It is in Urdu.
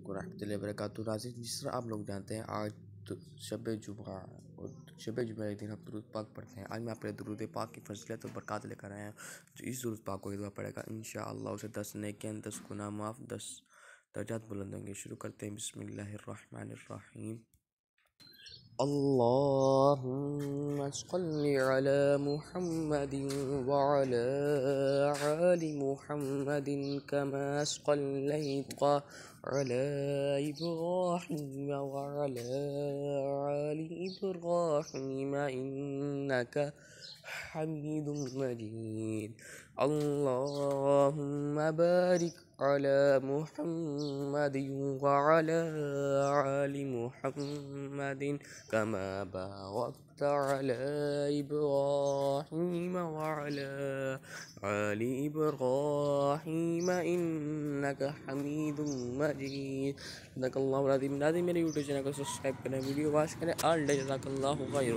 ورحمۃ اللہ وبرکاتہ۔ ناظرین، جس طرح آپ لوگ جانتے ہیں آج شب جمعہ، اور شب جمعہ کے دن ہم درود پاک پڑھتے ہیں۔ آج میں اپنے درود پاک کی فضیلت اور برکات لے کر آیا ہوں۔ جو اس درود پاک کو ایک دفعہ پڑھے گا انشاءاللہ اسے 10 نیکیاں، 10 گناہ معاف، 10 درجات بلند ہوں گے۔ شروع کرتے ہیں، بسم اللہ الرحمن الرحیم۔ اللہم صل علی محمد وعلی آل محمد کما صلیت علی ابراہیم وعلی آل ابراہیم انک حمید مجید۔ اللہم بارک علی محمد وعلی آل محمد کما بارکت علی ابراہیم وعلی آل ابراہیم انک حمید مجید۔ صدق اللہ العظیم۔ ناظرین، میرے یوٹیوب چینل کو سبسکرائب کریں، ویڈیو واچ کریں، آل ڈے۔ جزاک اللہ خیر۔